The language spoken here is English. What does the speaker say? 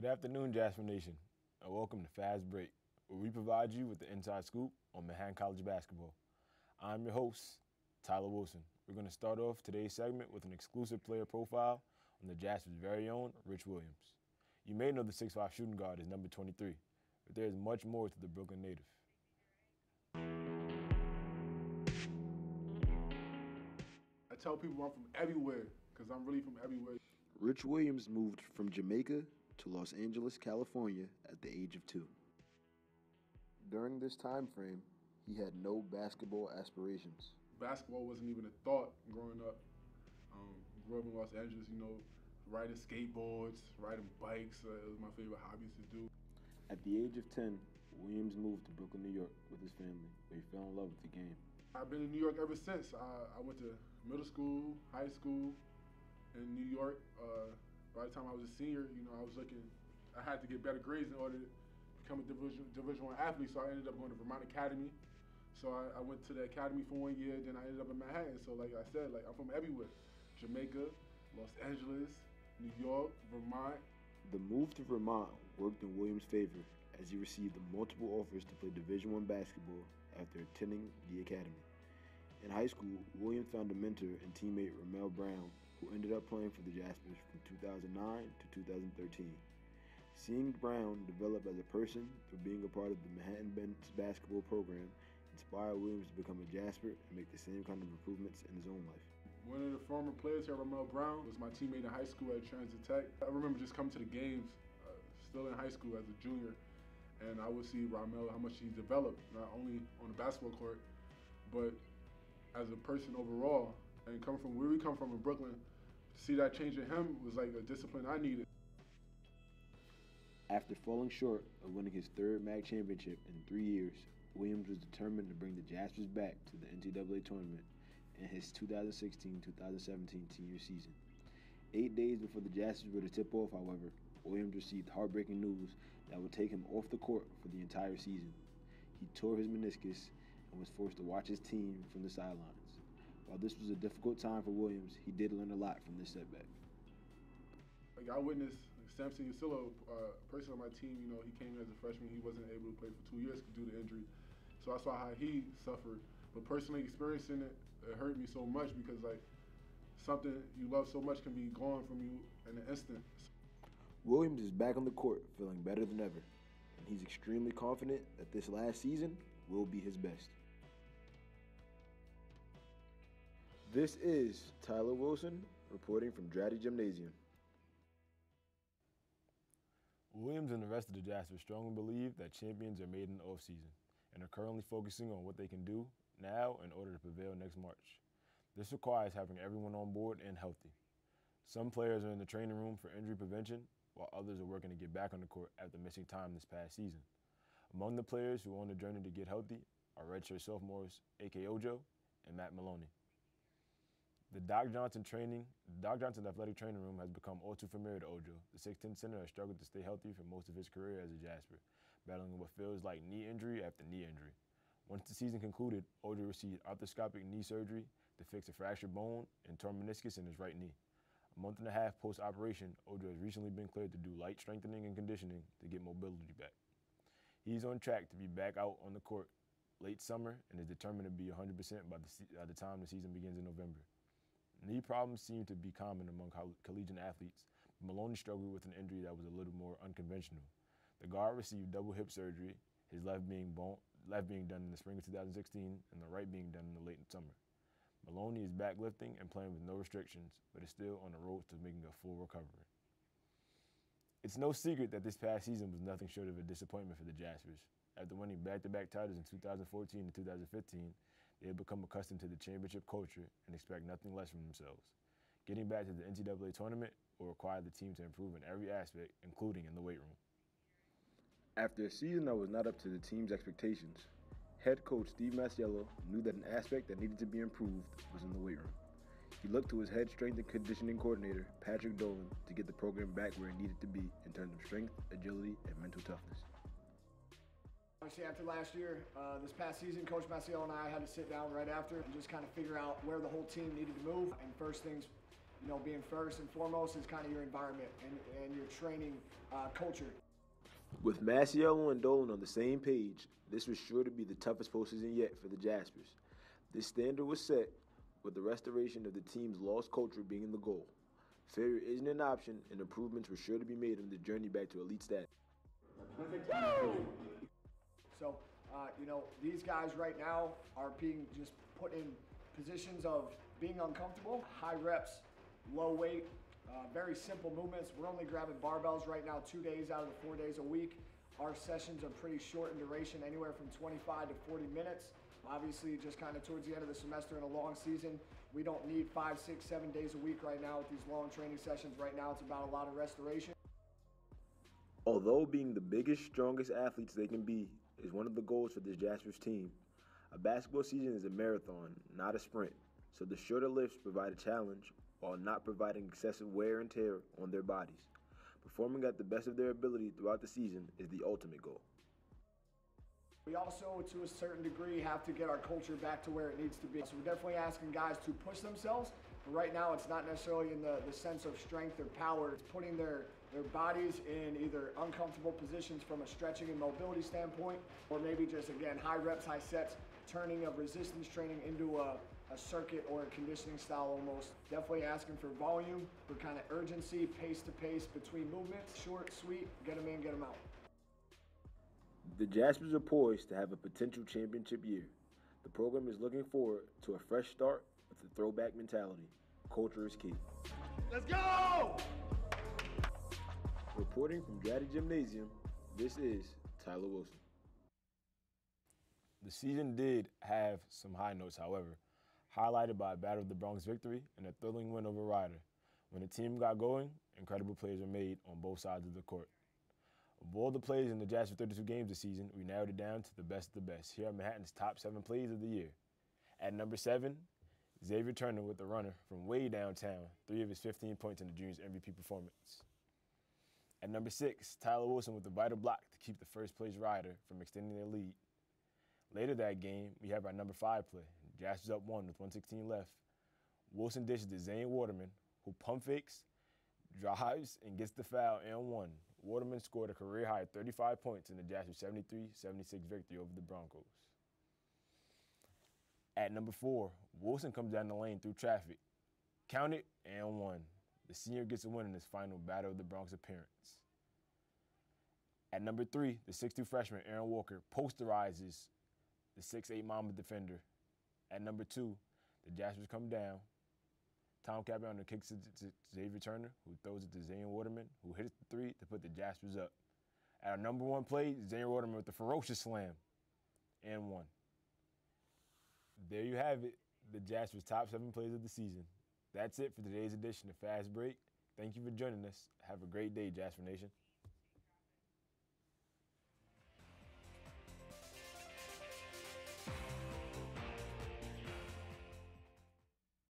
Good afternoon, Jasper Nation, and welcome to Fast Break, where we provide you with the inside scoop on Manhattan College basketball. I'm your host, Tyler Wilson. We're going to start off today's segment with an exclusive player profile on the Jasper's very own Rich Williams. You may know the 6'5" shooting guard is number 23, but there is much more to the Brooklyn native. I tell people I'm from everywhere because I'm really from everywhere. Rich Williams moved from Jamaica to Los Angeles, California at the age of 2. During this time frame, he had no basketball aspirations. Basketball wasn't even a thought growing up. Grew up in Los Angeles, riding skateboards, riding bikes. It was my favorite hobbies to do. At the age of 10, Williams moved to Brooklyn, New York with his family, where he fell in love with the game. I've been in New York ever since. I went to middle school, high school in New York. By the time I was a senior, I had to get better grades in order to become a Division I athlete, so I ended up going to Vermont Academy. So I went to the academy for 1 year, then I ended up in Manhattan. So like I said, I'm from everywhere. Jamaica, Los Angeles, New York, Vermont. The move to Vermont worked in Williams' favor as he received multiple offers to play Division I basketball after attending the academy. In high school, Williams found a mentor and teammate Ramel Brown, who ended up playing for the Jaspers from 2009 to 2013. Seeing Brown develop as a person through being a part of the Manhattan men's basketball program inspired Williams to become a Jasper and make the same kind of improvements in his own life. One of the former players here, Ramel Brown, was my teammate in high school at Transit Tech. I remember just coming to the games, still in high school as a junior, and I would see Ramel, how much he's developed, not only on the basketball court, but as a person overall. And coming from where we come from in Brooklyn, to see that change in him was like a discipline I needed. After falling short of winning his third MAC championship in 3 years, Williams was determined to bring the Jaspers back to the NCAA tournament in his 2016-2017 senior season. 8 days before the Jaspers were to tip off, however, Williams received heartbreaking news that would take him off the court for the entire season. He tore his meniscus and was forced to watch his team from the sidelines. While this was a difficult time for Williams, he did learn a lot from this setback. I witnessed Samson Usillo, a person on my team, he came in as a freshman. He wasn't able to play for 2 years due to injury. So I saw how he suffered. But personally experiencing it, it hurt me so much because something you love so much can be gone from you in an instant. Williams is back on the court feeling better than ever, and he's extremely confident that this last season will be his best. This is Tyler Wilson reporting from Dratty Gymnasium. Williams and the rest of the Jaspers strongly believe that champions are made in the offseason and are currently focusing on what they can do now in order to prevail next March. This requires having everyone on board and healthy. Some players are in the training room for injury prevention, while others are working to get back on the court after missing time this past season. Among the players who are on the journey to get healthy are redshirt sophomores A.K. Ojo and Matt Maloney. The Doc Johnson athletic training room has become all too familiar to Ojo. The 6'10" center has struggled to stay healthy for most of his career as a Jasper, battling what feels like knee injury after knee injury. Once the season concluded, Ojo received arthroscopic knee surgery to fix a fractured bone and torn meniscus in his right knee. A month and a half post-operation, Ojo has recently been cleared to do light strengthening and conditioning to get mobility back. He's on track to be back out on the court late summer and is determined to be 100% by the time the season begins in November. Knee problems seem to be common among collegiate athletes, but Maloney struggled with an injury that was a little more unconventional. The guard received double hip surgery, his left being done in the spring of 2016 and the right being done in the late summer. Maloney is back lifting and playing with no restrictions, but is still on the road to making a full recovery. It's no secret that this past season was nothing short of a disappointment for the Jaspers. After winning back-to-back titles in 2014 and 2015, they have become accustomed to the championship culture and expect nothing less from themselves. Getting back to the NCAA tournament will require the team to improve in every aspect, including in the weight room. After a season that was not up to the team's expectations, head coach Steve Masiello knew that an aspect that needed to be improved was in the weight room. He looked to his head strength and conditioning coordinator, Patrick Dolan, to get the program back where it needed to be in terms of strength, agility, and mental toughness. Obviously, after last year, this past season, Coach Masiello and I had to sit down right after and just kind of figure out where the whole team needed to move. And first things, you know, being first and foremost is kind of your environment and your training culture. With Masiello and Dolan on the same page, this was sure to be the toughest postseason yet for the Jaspers. This standard was set with the restoration of the team's lost culture being the goal. Failure isn't an option, and improvements were sure to be made on the journey back to elite status. So, you know, these guys right now are being just put in positions of being uncomfortable, high reps, low weight, very simple movements. We're only grabbing barbells right now 2 days out of the 4 days a week. Our sessions are pretty short in duration, anywhere from 25 to 40 minutes. Obviously, just kind of towards the end of the semester in a long season, we don't need 5, 6, 7 days a week right now with these long training sessions. Right now, it's about a lot of restoration. Although being the biggest, strongest athletes they can be is one of the goals for this Jaspers team, a basketball season is a marathon, not a sprint, so the shorter lifts provide a challenge while not providing excessive wear and tear on their bodies. Performing at the best of their ability throughout the season is the ultimate goal. We also, to a certain degree, have to get our culture back to where it needs to be. So we're definitely asking guys to push themselves, but right now it's not necessarily in the sense of strength or power. It's putting their bodies in either uncomfortable positions from a stretching and mobility standpoint, or maybe just, again, high reps, high sets, turning of resistance training into a circuit or a conditioning style almost. Definitely asking for volume, for kind of urgency, pace to pace between movements. Short, sweet, get them in, get them out. The Jaspers are poised to have a potential championship year. The program is looking forward to a fresh start with a throwback mentality. Culture is key. Let's go! Reporting from Grady Gymnasium, this is Tyler Wilson. The season did have some high notes, however, highlighted by a Battle of the Bronx victory and a thrilling win over Ryder. When the team got going, incredible plays were made on both sides of the court. Of all the plays in the Jasper 32 games this season, we narrowed it down to the best of the best. Here are Manhattan's top 7 plays of the year. At number 7, Xavier Turner with the runner from way downtown, 3 of his 15 points in the junior's MVP performance. At number 6, Tyler Wilson with the vital block to keep the first place Ryder from extending their lead. Later that game, we have our number 5 play. Jaspers up 1 with 1:16 left. Wilson dishes to Zane Waterman, who pump fakes, drives, and gets the foul and 1. Waterman scored a career-high 35 points in the Jaspers 73-76 victory over the Broncos. At number 4, Wilson comes down the lane through traffic. Count it and 1. The senior gets a win in his final Battle of the Bronx appearance. At number 3, the 6'2 freshman Aaron Walker posterizes the 6'8 Mamba defender. At number 2, the Jaspers come down. Tom Capiano kicks it to Xavier Turner, who throws it to Zane Waterman, who hits the 3 to put the Jaspers up. At our number 1 play, Zane Waterman with the ferocious slam and 1. There you have it, the Jaspers' top 7 plays of the season. That's it for today's edition of Fast Break. Thank you for joining us. Have a great day, Jasper Nation.